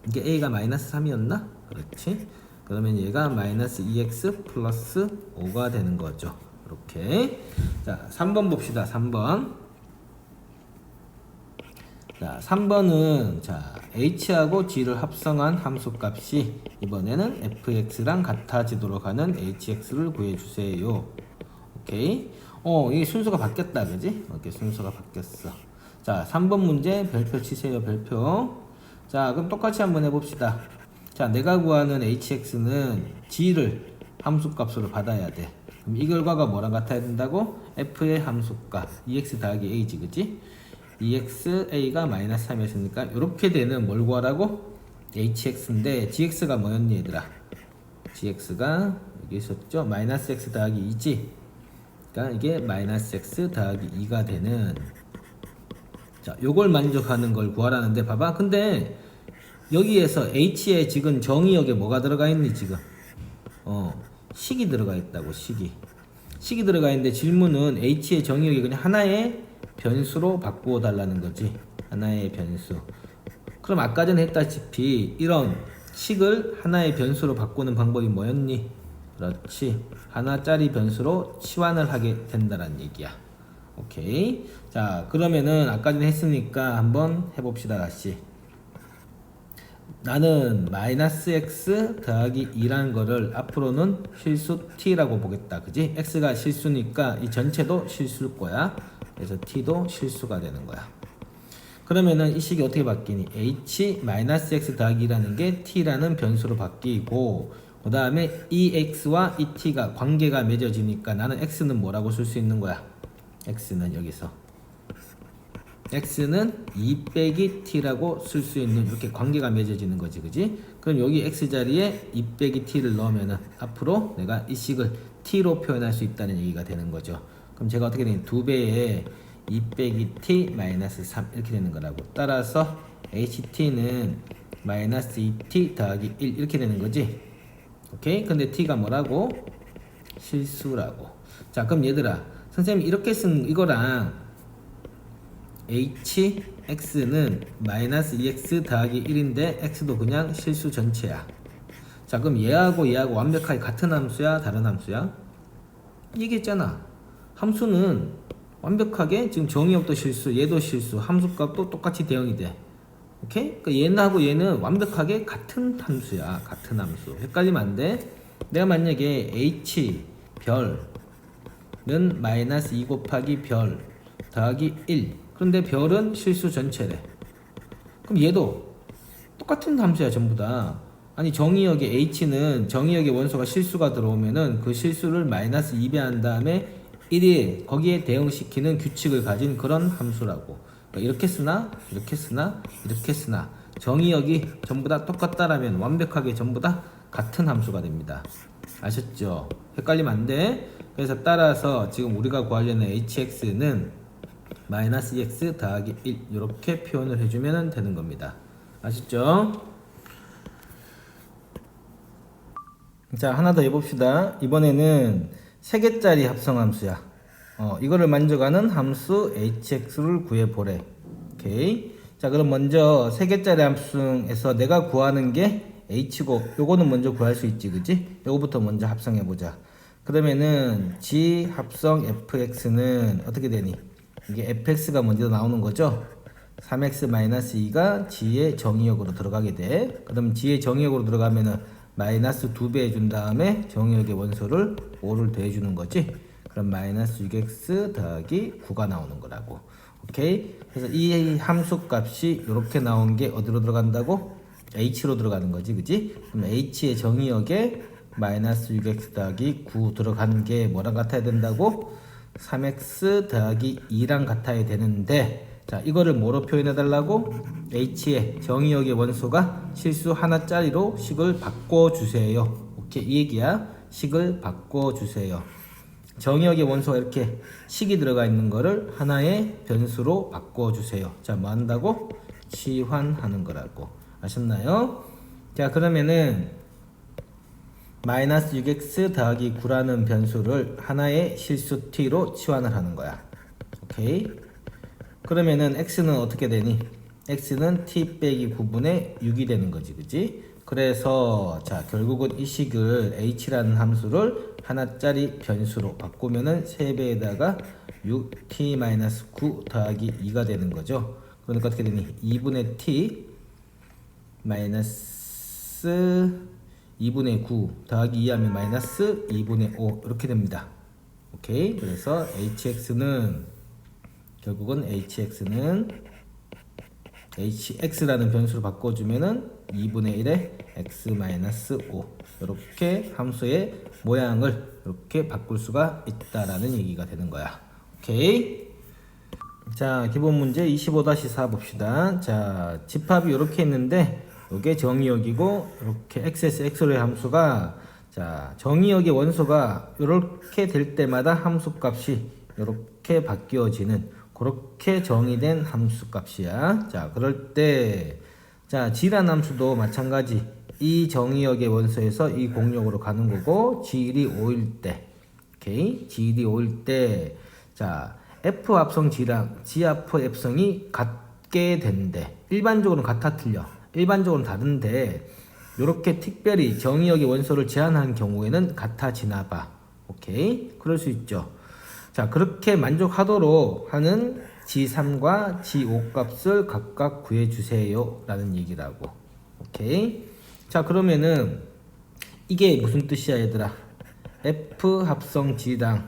이게 a가 마이너스 3이었나? 그렇지. 그러면 얘가 마이너스 2x 플러스 5가 되는 거죠. 이렇게. 자 3번 봅시다. 3번. 자 3번은 자 h하고 g를 합성한 함수값이 이번에는 fx랑 같아지도록 하는 hx를 구해주세요. 오케이. 이게 순서가 바뀌었다 그지? 오케이 순서가 바뀌었어. 자 3번 문제 별표 치세요. 별표. 자 그럼 똑같이 한번 해봅시다. 자 내가 구하는 hx는 g를 함수값으로 받아야 돼. 그럼 이 결과가 뭐랑 같아야 된다고? f의 함수값 2x 더하기 a지 그지? 2x a가 마이너스 3이었으니까 이렇게 되는 뭘 구하라고? hx인데 gx가 뭐였니 얘들아? gx가 여기 있었죠? 마이너스 x 더하기 2지? 그러니까 이게 마이너스 x 더하기 2가 되는 자 요걸 만족하는 걸 구하라는데 봐봐. 근데 여기에서 h에 지금 정의역에 뭐가 들어가 있니 지금? 식이 들어가 있다고. 식이 들어가 있는데 질문은 h의 정의역이 그냥 하나의 변수로 바꾸어 달라는 거지. 하나의 변수. 그럼 아까 전에 했다시피 이런 식을 하나의 변수로 바꾸는 방법이 뭐였니? 그렇지. 하나짜리 변수로 치환을 하게 된다는 얘기야. 오케이. 자 그러면은 아까 전에 했으니까 한번 해봅시다. 다시. 나는 마이너스 x 더하기 2라는 거를 앞으로는 실수 t라고 보겠다. 그지? x가 실수니까 이 전체도 실수일 거야. 그래서 t도 실수가 되는 거야. 그러면은 이 식이 어떻게 바뀌니? h 마이너스 x 더하기 2라는 게 t라는 변수로 바뀌고 그 다음에 이 x와 이 t가 관계가 맺어지니까 나는 x는 뭐라고 쓸 수 있는 거야? x는 여기서 x는 2 빼기 t라고 쓸 수 있는 이렇게 관계가 맺어지는 거지 그지? 그럼 여기 x 자리에 2 빼기 t를 넣으면은 앞으로 내가 이 식을 t로 표현할 수 있다는 얘기가 되는 거죠. 그럼 제가 어떻게 되니? 2배에 2 빼기 t 마이너스 3 이렇게 되는 거라고. 따라서 ht는 마이너스 2t 더하기 1 이렇게 되는 거지. 오케이? 근데 t가 뭐라고? 실수라고. 자 그럼 얘들아 선생님이 이렇게 쓴 이거랑 hx는 마이너스 2x 더하기 1인데 x도 그냥 실수 전체야. 자 그럼 얘하고 완벽하게 같은 함수야? 다른 함수야? 얘기했잖아. 함수는 완벽하게 지금 정의역도 실수, 얘도 실수, 함수값도 똑같이 대응이 돼. 오케이? 그러니까 얘하고 얘는 완벽하게 같은 함수야. 같은 함수. 헷갈리면 안 돼. 내가 만약에 h 별은 마이너스 2 곱하기 별 더하기 1 그런데 별은 실수 전체래. 그럼 얘도 똑같은 함수야 전부 다. 아니 정의역의 h는 정의역의 원소가 실수가 들어오면은 그 실수를 마이너스 2배한 다음에 1이 거기에 대응시키는 규칙을 가진 그런 함수라고. 그러니까 이렇게 쓰나 이렇게 쓰나 이렇게 쓰나 정의역이 전부 다 똑같다라면 완벽하게 전부 다 같은 함수가 됩니다. 아셨죠? 헷갈리면 안 돼. 그래서 따라서 지금 우리가 구하려는 hx는 마이너스 2x 더하기 1 이렇게 표현을 해주면 되는 겁니다. 아셨죠? 자 하나 더 해봅시다. 이번에는 3개짜리 합성함수야. 이거를 만족하는 함수 hx를 구해보래. 오케이. 자 그럼 먼저 3개짜리 함수에서 내가 구하는 게 h고 요거는 먼저 구할 수 있지 그지? 요거부터 먼저 합성해보자. 그러면은 g 합성 fx는 어떻게 되니? 이게 fx가 먼저 나오는 거죠. 3x-2가 g의 정의역으로 들어가게 돼. 그럼 g의 정의역으로 들어가면은 마이너스 2배 해준 다음에 정의역의 원소를 5를 더해주는 거지. 그럼 마이너스 6x 더하기 9가 나오는 거라고. 오케이. 그래서 이 함수 값이 이렇게 나온 게 어디로 들어간다고? h로 들어가는 거지 그지? 그럼 h의 정의역에 마이너스 6x 더하기 9 들어가는 게 뭐랑 같아야 된다고? 3x 더하기 2랑 같아야 되는데 자 이거를 뭐로 표현해 달라고? h의 정의역의 원소가 실수 하나짜리로 식을 바꿔주세요. 오케이 이 얘기야. 식을 바꿔주세요. 정의역의 원소가 이렇게 식이 들어가 있는 거를 하나의 변수로 바꿔주세요. 자 뭐 한다고? 치환하는 거라고. 아셨나요? 자, 그러면은 마이너스 6x 더하기 9라는 변수를 하나의 실수 t로 치환을 하는 거야. 오케이? 그러면은 x는 어떻게 되니? x는 t 빼기 9분의 6이 되는 거지, 그지? 그래서 자, 결국은 이 식을 h라는 함수를 하나짜리 변수로 바꾸면은 3배에다가 6t-9 더하기 2가 되는 거죠. 그러니까 어떻게 되니? 2분의 t 마이너스 2분의 9 더하기 2 하면 마이너스 2분의 5 이렇게 됩니다. 오케이? 그래서 결국은 hx라는 변수로 바꿔주면은 2분의 1에 x 마이너스 5 이렇게 함수의 모양을 이렇게 바꿀 수가 있다라는 얘기가 되는 거야. 오케이? 자, 기본 문제 25-4 봅시다. 자, 집합이 이렇게 있는데 이게 정의역이고 이렇게 x의 함수가 자, 정의역의 원소가 이렇게 될 때마다 함수값이 이렇게 바뀌어지는 그렇게 정의된 함수값이야. 자, 그럴 때 자, g라는 함수도 마찬가지 이 정의역의 원소에서 이 공역으로 가는 거고 g1이 5일 때 오케이? g1이 5일 때 자, f 합성 g랑 g 합 f성이 같게 된대. 일반적으로는 같아 틀려. 일반적으로는 다른데 요렇게 특별히 정의역의 원소를 제한한 경우에는 같아지나 봐. 오케이? 그럴 수 있죠. 자, 그렇게 만족하도록 하는 G3과 G5 값을 각각 구해주세요 라는 얘기라고. 오케이? 자, 그러면은 이게 무슨 뜻이야 얘들아? F 합성 G랑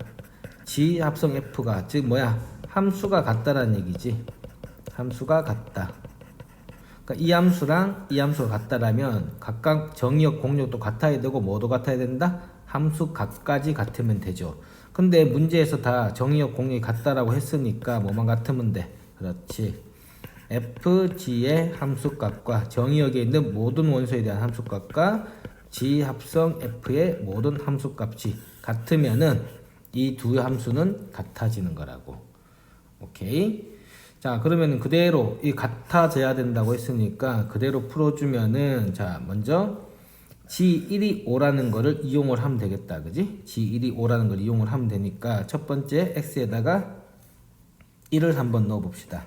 G 합성 F가 즉 뭐야? 함수가 같다라는 얘기지. 함수가 같다. 그러니까 이 함수랑 이 함수가 같다라면 각각 정의역 공역도 같아야 되고 뭐도 같아야 된다? 함수 값까지 같으면 되죠. 근데 문제에서 다 정의역 공역이 같다라고 했으니까 뭐만 같으면 돼. 그렇지. fg의 함수값과 정의역에 있는 모든 원소에 대한 함수값과 g 합성 f의 모든 함수값이 같으면은 이 두 함수는 같아지는 거라고. 오케이. 자, 그러면 그대로 이 같아져야 된다고 했으니까 그대로 풀어주면은 자, 먼저 G1이 5라는 거를 이용을 하면 되겠다. 그지? G1이 5라는 걸 이용을 하면 되니까 첫 번째 X에다가 1을 한번 넣어 봅시다.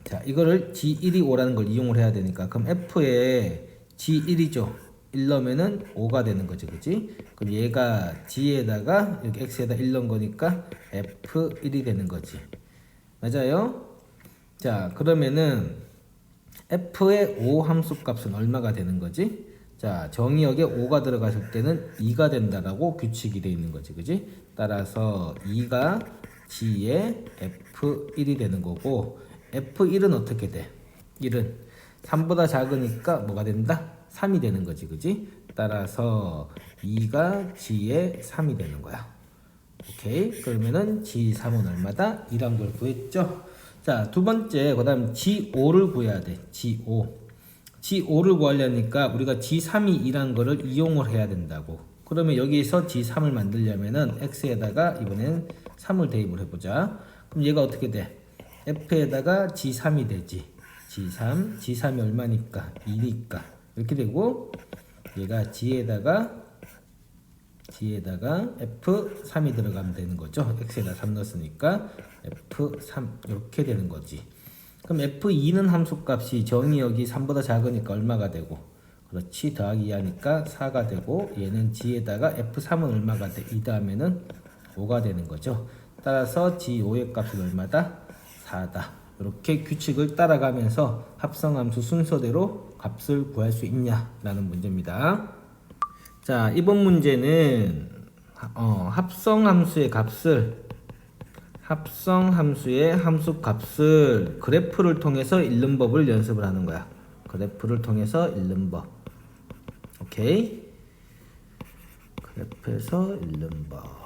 자, 이거를 G1이 5라는 걸 이용을 해야 되니까 그럼 F에 G1이죠. 1 넣으면은 5가 되는 거지. 그지? 그럼 얘가 G에다가 여기 X에다 1 넣은 거니까 F1이 되는 거지. 맞아요? 자, 그러면은 f의 5 함수값은 얼마가 되는 거지? 자, 정의역에 5가 들어갔을 때는 2가 된다라고 규칙이 되어 있는 거지. 그지? 따라서 2가 g의 f1이 되는 거고 f1은 어떻게 돼? 1은 3보다 작으니까 뭐가 된다? 3이 되는 거지. 그지? 따라서 2가 g의 3이 되는 거야. 오케이? 그러면은 g3은 얼마다? 2란 걸 구했죠? 자, 두 번째, 그 다음 G5를 구해야 돼. G5를 구하려니까 우리가 G3이 2라는 거를 이용을 해야 된다고. 그러면 여기서 G3을 만들려면은 X에다가 이번엔 3을 대입을 해보자. 그럼 얘가 어떻게 돼? F에다가 G3이 되지. G3이 얼마니까? 2니까. 이렇게 되고, 얘가 G에다가 F3이 들어가면 되는 거죠. X에다 3 넣었으니까 F3 이렇게 되는 거지. 그럼 F2는 함수값이 정의역이 3보다 작으니까 얼마가 되고 그렇지 더하기 2 하니까 4가 되고 얘는 G에다가 F3은 얼마가 돼? 2 다음에는 5가 되는 거죠. 따라서 G5의 값은 얼마다? 4다. 이렇게 규칙을 따라가면서 합성함수 순서대로 값을 구할 수 있냐라는 문제입니다. 자, 이번 문제는 합성함수의 함수값을 그래프를 통해서 읽는 법을 연습을 하는 거야. 그래프를 통해서 읽는 법. 오케이? 그래프에서 읽는 법.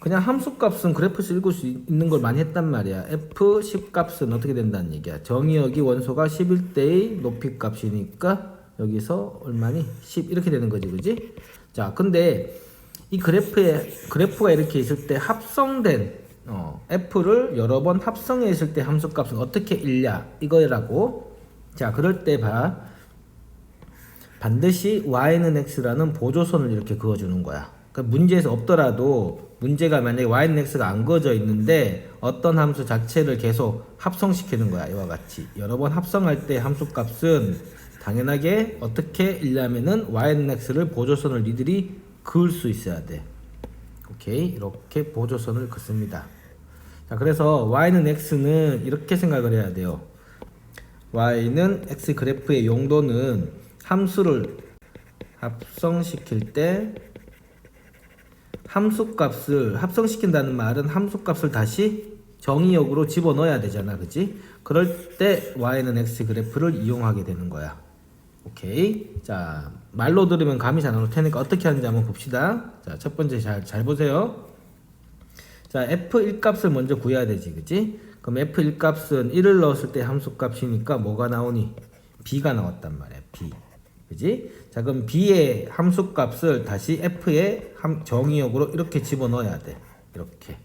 그냥 함수값은 그래프에서 읽을 수 있는 걸 많이 했단 말이야. F10 값은 어떻게 된다는 얘기야. 정의역이 원소가 11대의 높이값이니까 여기서 얼마니? 10 이렇게 되는 거지. 그지? 자, 근데 이 그래프가 이렇게 있을 때 합성된 f를 여러 번 합성했을 때 함수값은 어떻게 읽냐 이거라고. 자, 그럴 때 반드시 y는 x라는 보조선을 이렇게 그어주는 거야. 그러니까 문제에서 없더라도 문제가 만약에 y는 x가 안 그어져 있는데 어떤 함수 자체를 계속 합성시키는 거야. 이와 같이 여러 번 합성할 때 함수값은 당연하게 어떻게 읽냐면은 y는 x를 보조선을 니들이 그을 수 있어야 돼. 오케이, 이렇게 보조선을 긋습니다. 자, 그래서 y는 x는 이렇게 생각을 해야 돼요. y는 x 그래프의 용도는 함수를 합성시킬 때 함수값을 합성시킨다는 말은 함수값을 다시 정의역으로 집어넣어야 되잖아, 그치? 그럴 때 y는 x 그래프를 이용하게 되는 거야. 오케이. 자, 말로 들으면 감이 잘 안 올 테니까 어떻게 하는지 한번 봅시다. 자, 첫 번째 잘 보세요. 자, f1 값을 먼저 구해야 되지, 그치? 그럼 f1 값은 1을 넣었을 때 함수값이니까 뭐가 나오니? b가 나왔단 말이야, b. 그지? 자, 그럼 b의 함수값을 다시 f의 정의역으로 이렇게 집어넣어야 돼. 이렇게.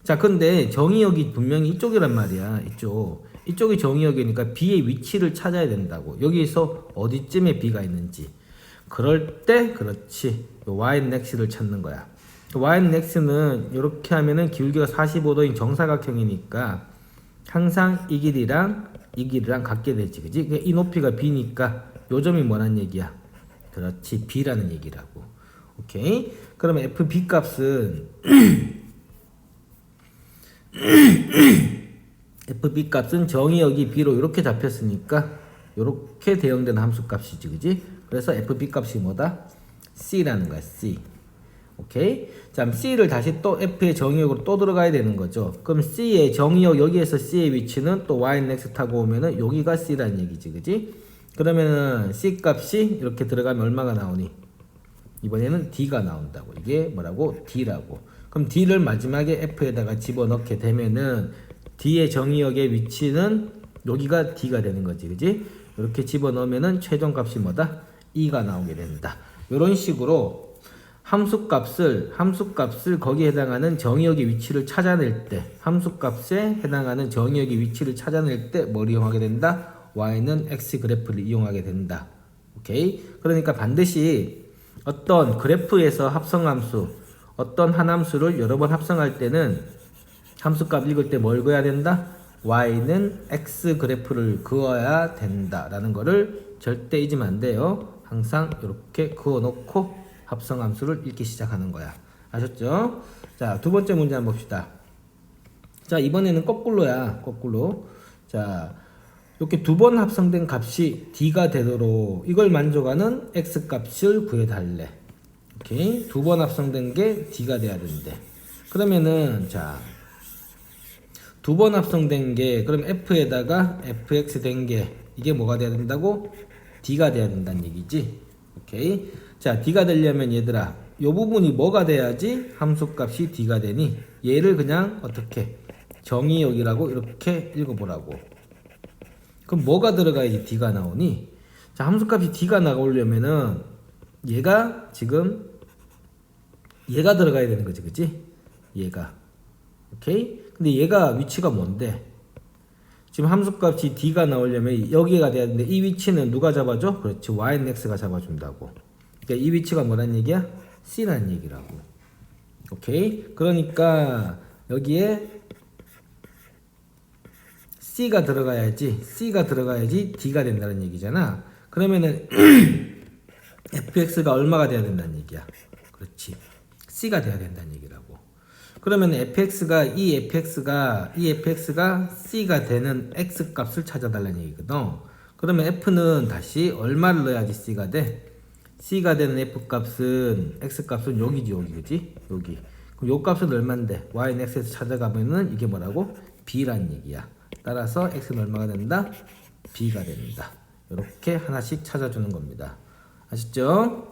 자, 근데 정의역이 분명히 이쪽이란 말이야. 이쪽이 정의역이니까 b의 위치를 찾아야 된다고. 여기서 어디쯤에 b가 있는지. 그럴 때, 그렇지. y는 x를 찾는 거야. y는 x는 이렇게 하면은 기울기가 45도인 정사각형이니까 항상 이 길이랑 같게 되지, 그지? 이 높이가 b니까 요 점이 뭐란 얘기야? 그렇지, b라는 얘기라고. 오케이? 그러면 fb 값은 fb 값은 정의역이 b로 이렇게 잡혔으니까 이렇게 대응되는 함수값이지, 그지? 그래서 fb 값이 뭐다? c라는 거야, c. 오케이? 자, c를 다시 또 f의 정의역으로 또 들어가야 되는 거죠. 그럼 c의 정의역, 여기에서 c의 위치는 또 y는 x 타고 오면은 여기가 c라는 얘기지, 그지? 그러면은 c 값이 이렇게 들어가면 얼마가 나오니? 이번에는 d가 나온다고. 이게 뭐라고? d라고. 그럼 d를 마지막에 f에다가 집어넣게 되면은 d의 정의역의 위치는 여기가 d가 되는 거지, 그지? 이렇게 집어넣으면은 최종값이 뭐다? 2가 나오게 된다. 이런 식으로 함수값을 거기에 해당하는 정의역의 위치를 찾아낼 때, 함수값에 해당하는 정의역의 위치를 찾아낼 때 뭘 이용하게 된다? y는 x 그래프를 이용하게 된다. 오케이? 그러니까 반드시 어떤 그래프에서 합성함수, 어떤 한 함수를 여러 번 합성할 때는 함수값 읽을 때 뭘 그어야 된다? y는 x 그래프를 그어야 된다라는 거를 절대 잊으면 안 돼요. 항상 이렇게 그어 놓고 합성함수를 읽기 시작하는 거야. 아셨죠? 자, 두 번째 문제 한번 봅시다. 자, 이번에는 거꾸로야. 거꾸로. 자, 이렇게 두 번 합성된 값이 d가 되도록 이걸 만족하는 x 값을 구해달래. 오케이? 두 번 합성된 게 d가 돼야 된대. 그러면은 자, 두 번 합성된 게 그럼 f에다가 fx 된 게 이게 뭐가 돼야 된다고? d가 돼야 된다는 얘기지. 오케이? 자, d가 되려면 얘들아, 요 부분이 뭐가 돼야지 함수값이 d가 되니? 얘를 그냥 어떻게 정의역이라고 이렇게 읽어보라고. 그럼 뭐가 들어가야지 d가 나오니? 자, 함수값이 d가 나오려면은 얘가 들어가야 되는 거지, 그치? 얘가. 오케이? 근데 얘가 위치가 뭔데? 지금 함수값이 d가 나오려면 여기가 돼야 되는데 이 위치는 누가 잡아줘? 그렇지, y는 x가 잡아준다고. 그러니까 이 위치가 뭐란 얘기야? c라는 얘기라고. 오케이? 그러니까 여기에 C가 들어가야지 D가 된다는 얘기잖아. 그러면은 fx가 얼마가 돼야 된다는 얘기야. 그렇지, C가 돼야 된다는 얘기라고. 그러면 이 fx가 C가 되는 x 값을 찾아달라는 얘기거든. 그러면 f는 다시 얼마를 넣어야지 C가 돼? C가 되는 f 값은 x 값은 여기지, 그지? 여기. 그럼 요 값은 얼마인데? y는 x에서 찾아가면은 이게 뭐라고? b라는 얘기야. 따라서 x는 얼마가 된다? b가 된다. 이렇게 하나씩 찾아주는 겁니다. 아셨죠?